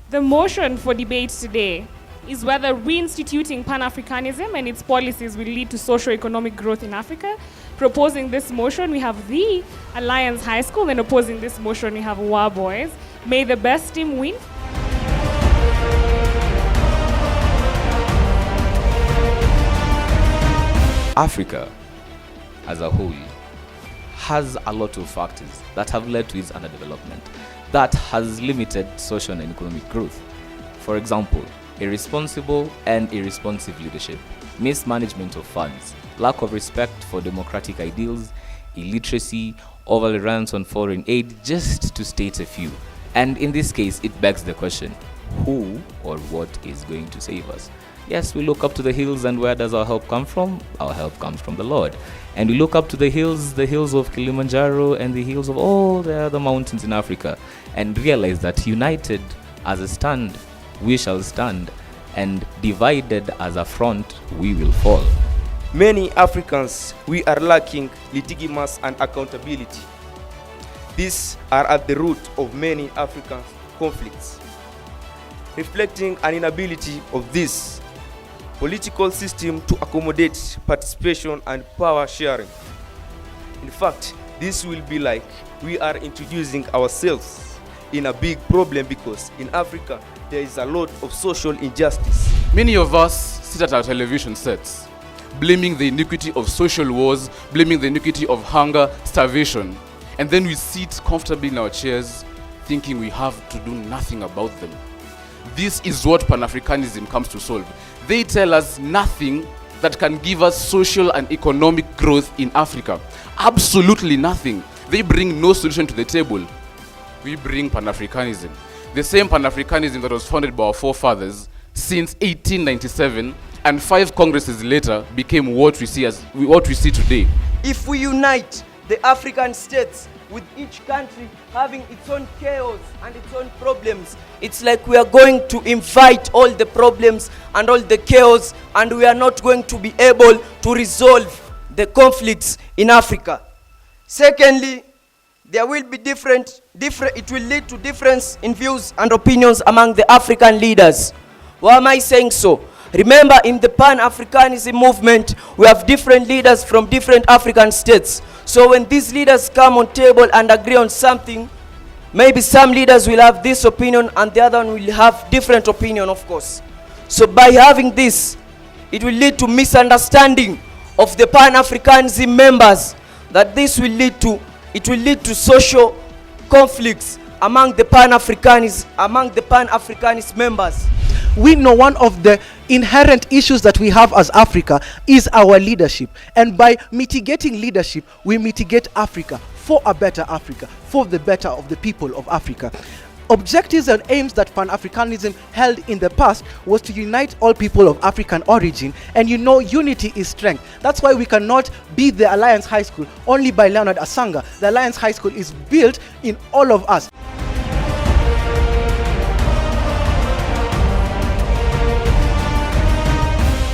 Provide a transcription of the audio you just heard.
The motion for debate today is whether reinstituting Pan-Africanism and its policies will lead to socio-economic growth in Africa. Proposing this motion, we have the Alliance High School, and opposing this motion, we have Waa Boys. May the best team win. Africa as a whole has a lot of factors that have led to its underdevelopment that has limited social and economic growth. For example, irresponsible and irresponsive leadership, mismanagement of funds, lack of respect for democratic ideals, illiteracy, over-reliance on foreign aid, just to state a few. And in this case, it begs the question, who or what is going to save us? Yes, we look up to the hills, and where does our help come from? Our help comes from the Lord. And we look up to the hills of Kilimanjaro and the hills of all the other mountains in Africa, and realize that united as a stand, we shall stand, and divided as a front, we will fall. Many Africans, we are lacking legitimacy and accountability. These are at the root of many African conflicts, reflecting an inability of this political system to accommodate participation and power sharing. In fact, this will be like we are introducing ourselves in a big problem, because in Africa there is a lot of social injustice. Many of us sit at our television sets, blaming the iniquity of social wars, blaming the iniquity of hunger, starvation, and then we sit comfortably in our chairs thinking we have to do nothing about them. This is what Pan-Africanism comes to solve. They tell us nothing that can give us social and economic growth in Africa. Absolutely nothing. They bring no solution to the table. We bring Pan-Africanism. The same Pan-Africanism that was founded by our forefathers since 1897, and 5 congresses later became what we see today. If we unite the African states, with each country having its own chaos and its own problems, it's like we are going to invite all the problems and all the chaos, and we are not going to be able to resolve the conflicts in Africa. Secondly, there will be it will lead to difference in views and opinions among the African leaders. Why am I saying so? Remember, in the Pan-Africanism movement, we have different leaders from different African states. So when these leaders come on table and agree on something, maybe some leaders will have this opinion and the other one will have different opinion, of course. So by having this, it will lead to misunderstanding of the Pan-Africanism members, that this will lead to social conflicts among the Pan-Africanist members. We know one of the inherent issues that we have as Africa is our leadership. And by mitigating leadership, we mitigate Africa for a better Africa, for the better of the people of Africa. Objectives and aims that Pan-Africanism held in the past was to unite all people of African origin, and you know, unity is strength. That's why we cannot be the Alliance High School only by Leonard Asanga. The Alliance High School is built in all of us.